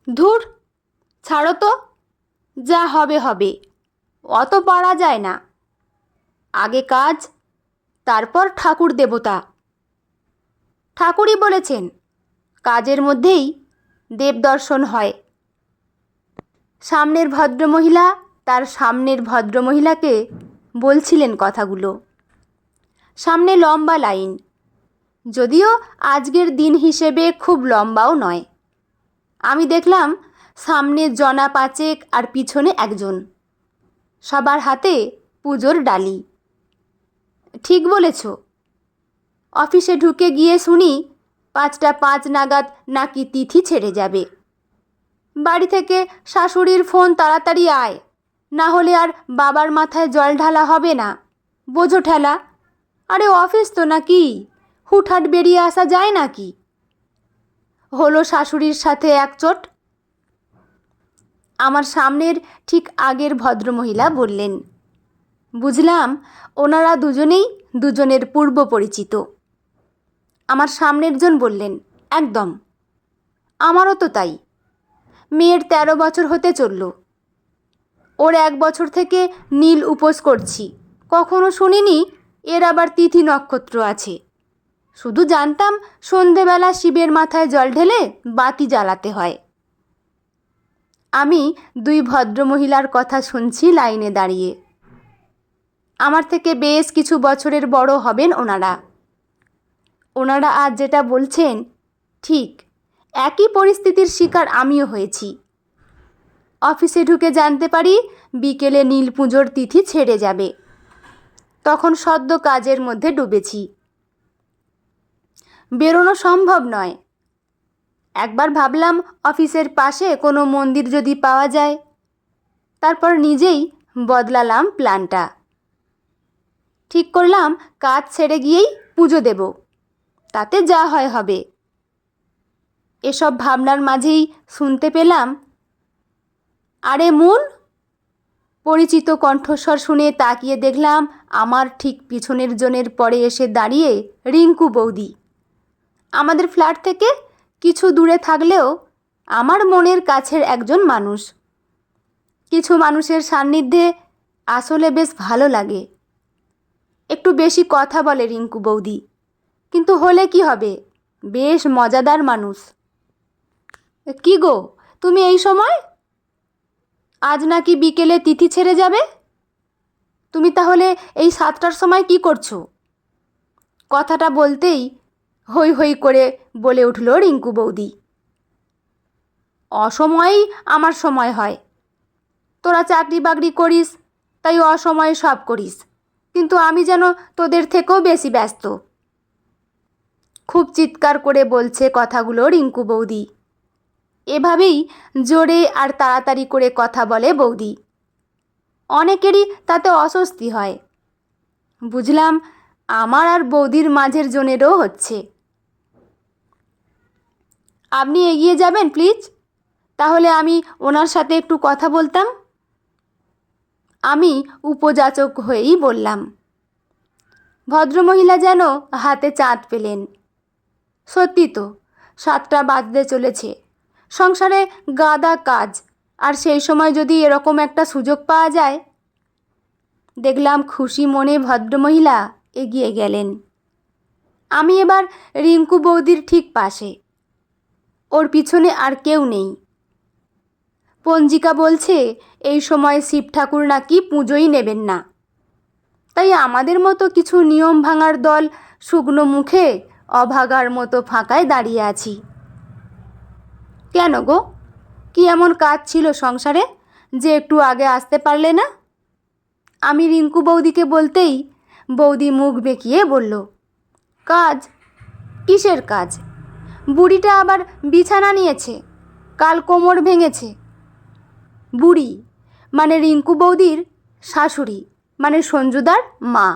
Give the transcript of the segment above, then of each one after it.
ধুর, ছাড়ো তো, যা হবে হবে, অত পারা যায় না। আগে কাজ, তারপর ঠাকুর দেবতা। ঠাকুরই বলেছেন কাজের মধ্যেই দেবদর্শন হয়। সামনের ভদ্রমহিলা তার সামনের ভদ্রমহিলাকে বলছিলেন কথাগুলো। সামনে লম্বা লাইন, যদিও আজকের দিন হিসেবে খুব লম্বাও নয়। আমি দেখলাম সামনে জনা পাঁচেক আর পিছনে একজন, সবার হাতে পুজোর ডালি। ঠিক বলেছ। অফিসে ঢুকে গিয়ে শুনি 5টা 5 নাগাদ নাকি তিথি ছেড়ে যাবে। বাড়ি থেকে শাশুড়ির ফোন, তাড়াতাড়ি আয়, না হলে আর বাবার মাথায় জল ঢালা হবে না, বোঝো ঠেলা। আরে অফিস তো নাকি, হুটহাট বেরিয়ে আসা যায় নাকি? হলো শাশুড়ির সাথে একচোট। আমার সামনের ঠিক আগের ভদ্রমহিলা বললেন, বুঝলাম ওনারা দুজনেই দুজনের পূর্ব পরিচিত। আমার সামনের জন বললেন, একদম, আমারও তো তাই। মেয়ের 13 বছর হতে চলল। ওর 1 বছর থেকে নীল উপোস করছি, কখনো শুনিনি এর আবার তিথি নক্ষত্র আছে। শুধু জানতাম সন্ধেবেলা শিবের মাথায় জল ঢেলে বাতি জ্বালাতে হয়। আমি 2 ভদ্রমহিলার কথা শুনছি লাইনে দাঁড়িয়ে। আমার থেকে বেশ কিছু বছরের বড় হবেন ওনারা। ওনারা আজ যেটা বলছেন ঠিক একই পরিস্থিতির শিকার আমিও হয়েছি। অফিসে ঢুকে জানতে পারি বিকেলে নীল পুজোর তিথি ছেড়ে যাবে। তখন সদ্য কাজের মধ্যে ডুবেছি, বেরোনো সম্ভব নয়। একবার ভাবলাম অফিসের পাশে কোনো মন্দির যদি পাওয়া যায়, তারপর নিজেই বদলালাম প্ল্যানটা। ঠিক করলাম কাজ ছেড়ে গিয়েই পুজো দেব, তাতে যা হয় হবে। এসব ভাবনার মাঝেই শুনতে পেলাম, আরে মুন। পরিচিত কণ্ঠস্বর শুনে তাকিয়ে দেখলাম আমার ঠিক পিছনের জনের পরে এসে দাঁড়িয়ে রিঙ্কু বৌদি। আমাদের ফ্ল্যাট থেকে কিছু দূরে থাকলেও আমার মনের কাছের একজন মানুষ। কিছু মানুষের সান্নিধ্যে আসলে বেশ ভালো লাগে। একটু বেশি কথা বলে রিঙ্কু বৌদি, কিন্তু হলে কি হবে, বেশ মজাদার মানুষ। কি গো, তুমি এই সময়? আজ নাকি বিকেলে তিথি ছেড়ে যাবে। তুমি তাহলে এই 7টার সময় কি করছো? কথাটা বলতেই হৈ হৈ করে বলে উঠল রিঙ্কু বৌদি, অসময়েই আমার সময় হয়। তোরা চাকরি বাকরি করিস, তাই অসময়ে সব করিস, কিন্তু আমি যেন তোদের থেকেও বেশি ব্যস্ত। খুব চিৎকার করে বলছে কথাগুলো রিঙ্কু বৌদি। এভাবেই জোরে আর তাড়াতাড়ি করে কথা বলে বৌদি। অনেকেরই তাতে অস্বস্তি হয়। বুঝলাম আমার আর বৌদির মাঝের জনেরও হচ্ছে। আপনি এগিয়ে যাবেন প্লিজ, তাহলে আমি ওনার সাথে একটু কথা বলতাম। আমি উপযাচক হয়েই বললাম। ভদ্রমহিলা যেন হাতে চাঁদ পেলেন। সত্যি তো, 7টা বাজতে চলেছে, সংসারে গাদা কাজ, আর সেই সময় যদি এরকম একটা সুযোগ পাওয়া যায়। দেখলাম খুশি মনে ভদ্রমহিলা এগিয়ে গেলেন। আমি এবার রিঙ্কু বৌদির ঠিক পাশে, ওর পিছনে আর কেউ নেই। পঞ্জিকা বলছে এই সময় শিব ঠাকুর নাকি পুজোই নেবেন না, তাই আমাদের মতো কিছু নিয়ম ভাঙার দল শুকনো মুখে অভাগার মতো ফাঁকায় দাঁড়িয়ে আছি। কেন গো, কি এমন কাজ ছিল সংসারে যে একটু আগে আসতে পারলে না? আমি রিঙ্কু বৌদিকে বলতেই বৌদি মুখ বেঁকিয়ে বলল, কাজ? কিসের কাজ? বুড়িটা আবার বিছানা নিয়েছে, কাল কোমর ভেঙেছে। বুড়ি মানে রিঙ্কু বৌদির শাশুড়ি, মানে সঞ্জুদার মা।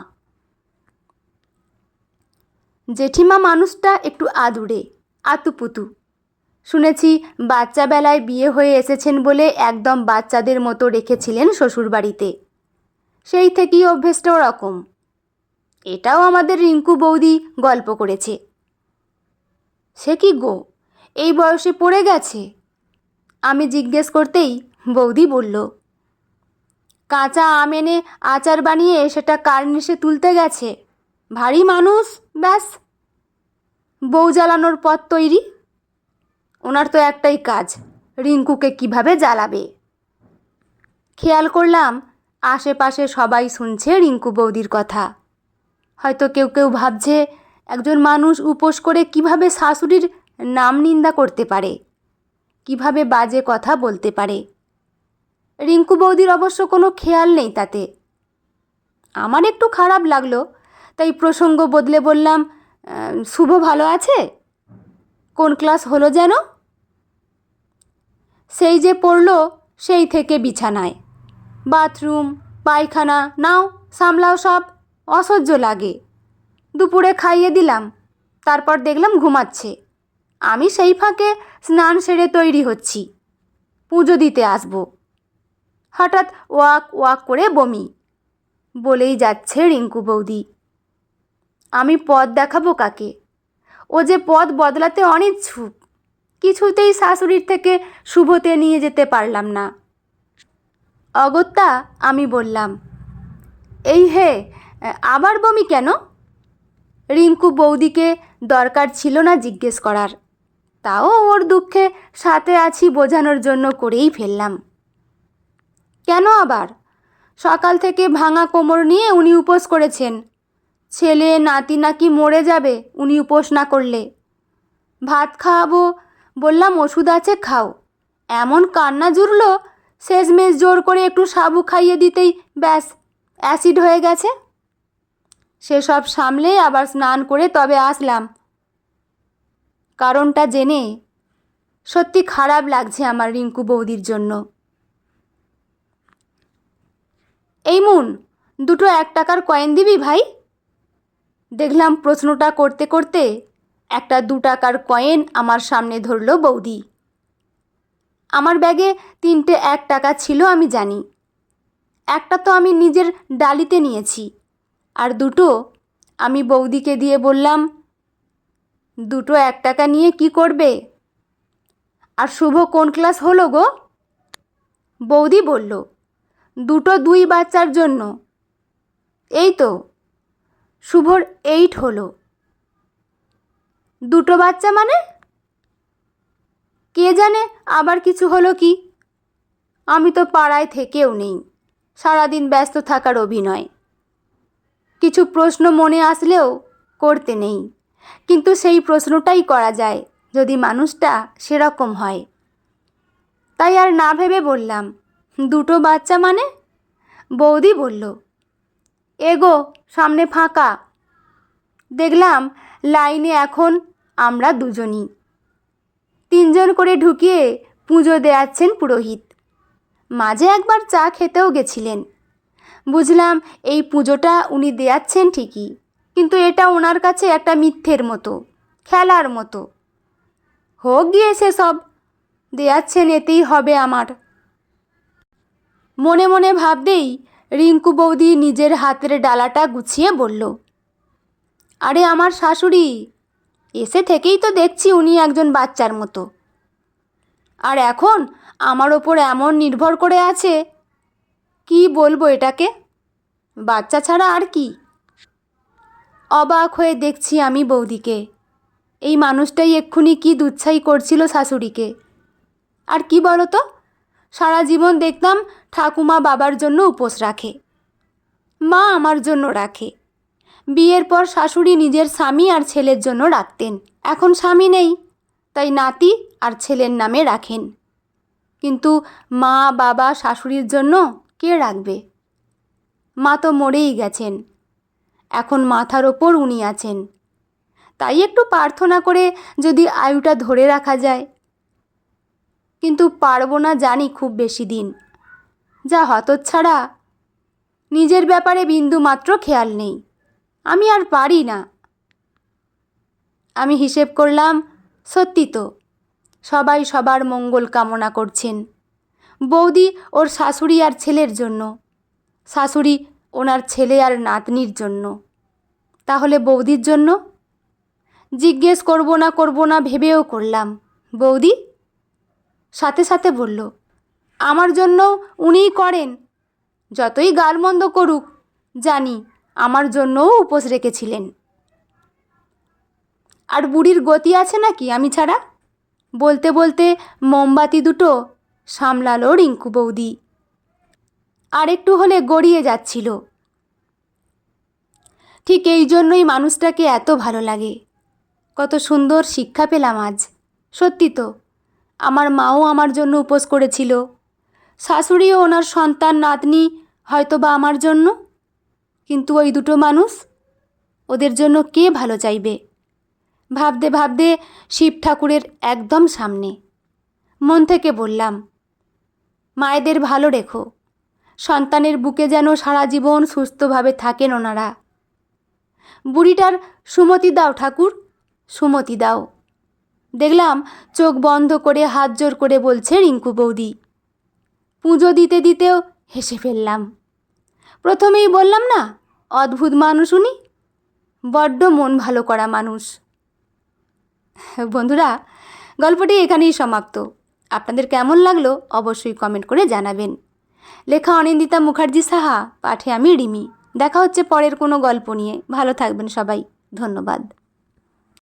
জেঠিমা মানুষটা একটু আদুরে, আতুপুতু। শুনেছি বাচ্চা বেলায় বিয়ে হয়ে এসেছেন বলে একদম বাচ্চাদের মতো রেখেছিলেন শ্বশুরবাড়িতে, সেই থেকেই অভ্যেসটা ওরকম। এটাও আমাদের রিঙ্কু বৌদি গল্প করেছে। সে কি গো, এই বয়সে পড়ে গেছে? আমি জিজ্ঞেস করতেই বৌদি বলল, কাঁচা আম এনে আচার বানিয়ে সেটা কার্নিশে তুলতে গেছে, ভারী মানুষ, ব্যাস বউ জ্বালানোর পথ তৈরি। ওনার তো একটাই কাজ, রিঙ্কুকে কিভাবে জ্বালাবে। খেয়াল করলাম আশেপাশে সবাই শুনছে রিঙ্কু বৌদির কথা। হয়তো কেউ কেউ ভাবছে একজন মানুষ উপোস করে কিভাবে শাশুড়ির নাম নিন্দা করতে পারে, কিভাবে বাজে কথা বলতে পারে। রিঙ্কু বৌদির অবশ্য কোনো খেয়াল নেই তাতে। আমার একটু খারাপ লাগলো, তাই প্রসঙ্গ বদলে বললাম, শুভ ভালো আছে? কোন ক্লাস হলো যেন? সেই যে পড়লো সেই থেকে বিছানায়, বাথরুম পায়খানা নাও সামলাও সব, অসহ্য লাগে। দুপুরে খাইয়ে দিলাম, তারপর দেখলাম ঘুমাচ্ছে। আমি সেই ফাঁকে স্নান সেরে তৈরি হচ্ছি, পুজো দিতে আসবো। হঠাৎ ওয়াক ওয়াক করে বমি, বলেই যাচ্ছে রিঙ্কু বৌদি। আমি পথ দেখাবো কাকে? ও যে পথ বদলাতে অনিচ্ছুক, কিছুতেই শাশুড়ির থেকে শুভতে নিয়ে যেতে পারলাম না। অগত্যা আমি বললাম, এই হে, আবার বমি কেন? রিঙ্কু বৌদিকে দরকার ছিল না জিজ্ঞেস করার, তাও ওর দুঃখে সাথে আছি বোঝানোর জন্য করেই ফেললাম। কেন আবার? সকাল থেকে ভাঙা কোমর নিয়ে উনি উপোস করেছেন। ছেলে নাতি নাকি মরে যাবে উনি উপোস না করলে। ভাত খাওয়াবো বললাম, ওষুধ আছে খাও। এমন কান্না জুড়ল, শেষমেশ জোর করে একটু সাবু খাইয়ে দিতেই ব্যাস অ্যাসিড হয়ে গেছে। সেসব সামলে আবার স্নান করে তবে আসলাম। কারণটা জেনে সত্যি খারাপ লাগছে আমার রিঙ্কু বৌদির জন্য। এই মুন, দুটো 1 টাকার কয়েন দিবি ভাই? দেখলাম প্রশ্নটা করতে করতে একটা 2 টাকার কয়েন আমার সামনে ধরল বৌদি। আমার ব্যাগে 3টে 1 টাকা ছিল আমি জানি। একটা তো আমি নিজের ডালিতে নিয়েছি, আর দুটো আমি বৌদিকে দিয়ে বললাম, দুটো 1 টাকা নিয়ে কি করবে? আর শুভ কোন ক্লাস হলো গো? বৌদি বলল, দুটো 2 বাচ্চার জন্য। এই তো শুভর 8 হলো। দুটো বাচ্চা মানে? কে জানে আবার কিছু হলো কি। আমি তো পাড়ায় থেকেও নেই, সারাদিন ব্যস্ত থাকার অভিনয়। কিছু প্রশ্ন মনে আসলেও করতে নেই, কিন্তু সেই প্রশ্নটাই করা যায় যদি মানুষটা সেরকম হয়। তাই আর না ভেবে বললাম, দুটো বাচ্চা মানে? বৌদি বলল, এগো সামনে ফাঁকা। দেখলাম লাইনে এখন আমরা দুজনই। 3 জন করে ঢুকিয়ে পুজো দেয়াচ্ছেন পুরোহিত। মাঝে একবার চা খেতেও গেছিলেন। বুঝলাম এই পুজোটা উনি দেয়াচ্ছেন ঠিকই, কিন্তু এটা ওনার কাছে একটা মিথ্যের মতো, খেলার মতো। হোক গিয়ে সেসব, দেয়াচ্ছেন এতেই হবে আমার। মনে মনে ভাবতেই রিঙ্কু বৌদি নিজের হাতের ডালাটা গুছিয়ে বলল, আরে আমার শাশুড়ি, এসে থেকেই তো দেখছি উনি একজন বাচ্চার মতো। আর এখন আমার ওপর এমন নির্ভর করে আছে, কি বলবো এটাকে, বাচ্চা ছাড়া আর কি। অবাক হয়ে দেখছি আমি বৌদিকে। এই মানুষটাই এক্ষুনি কি দুচ্ছাই করছিল শাশুড়িকে। আর কি বলো তো, সারা জীবন দেখতাম ঠাকুমা বাবার জন্য উপোস রাখে, মা আমার জন্য রাখে। বিয়ের পর শাশুড়ি নিজের স্বামী আর ছেলের জন্য রাখতেন। এখন স্বামী নেই, তাই নাতি আর ছেলের নামে রাখেন। কিন্তু মা বাবা শাশুড়ির জন্য কে রাখবে? মা তো মরেই গেছেন, এখন মাথার ওপর উনি আছেন। তাই একটু প্রার্থনা করে যদি আয়ুটা ধরে রাখা যায়। কিন্তু পারবো না জানি খুব বেশি দিন। যা হতচ্ছাড়া, নিজের ব্যাপারে বিন্দু মাত্র খেয়াল নেই। আমি আর পারি না। আমি হিসেব করলাম, সত্যি তো সবাই সবার মঙ্গল কামনা করছেন। বৌদি ওর শাশুড়ি আর ছেলের জন্য, শাশুড়ি ওনার ছেলে আর নাতনির জন্য। তাহলে বৌদির জন্য? জিজ্ঞেস করব না ভেবেও করলাম, বৌদি সাথে সাথে বলল, আমার জন্য উনিই করেন। যতই গালমন্দ করুক, জানি আমার জন্যও উপোস রেখেছিলেন। আর বুড়ির গতি আছে নাকি আমি ছাড়া? বলতে বলতে মোমবাতি দুটো সামলালো রিঙ্কু বৌদি। আর একটু হলে গড়িয়ে যাচ্ছিল। ঠিক এই জন্যই মানুষটাকে এত ভালো লাগে। কত সুন্দর শিক্ষা পেলাম আজ। সত্যি তো, আমার মাও আমার জন্য উপোস করেছিল, শাশুড়িও ওনার সন্তান নাতনি হয়তো বা আমার জন্য। কিন্তু ওই দুটো মানুষ, ওদের জন্য কে ভালো চাইবে? ভাবতে ভাবতে শিব ঠাকুরের একদম সামনে মন থেকে বললাম, মায়েদের ভালো রেখো, সন্তানের বুকে যেন সারা জীবন সুস্থভাবে থাকেন ওনারা। বুড়িটার সুমতি দাও ঠাকুর, সুমতি দাও। দেখলাম চোখ বন্ধ করে হাত জোর করে বলছে রিঙ্কু বৌদি। পুজো দিতে দিতেও হেসে ফেললাম। প্রথমেই বললাম না, অদ্ভুত মানুষ উনি, বড্ড মন ভালো করা মানুষ। বন্ধুরা, গল্পটি এখানেই সমাপ্ত। আপনাদের কেমন লাগলো অবশ্যই কমেন্ট করে জানাবেন। লেখা অনিন্দিতা মুখার্জি সাহা, পাঠে আমি রিমি। দেখা হচ্ছে পরের কোনো গল্প নিয়ে। ভালো থাকবেন সবাই। ধন্যবাদ।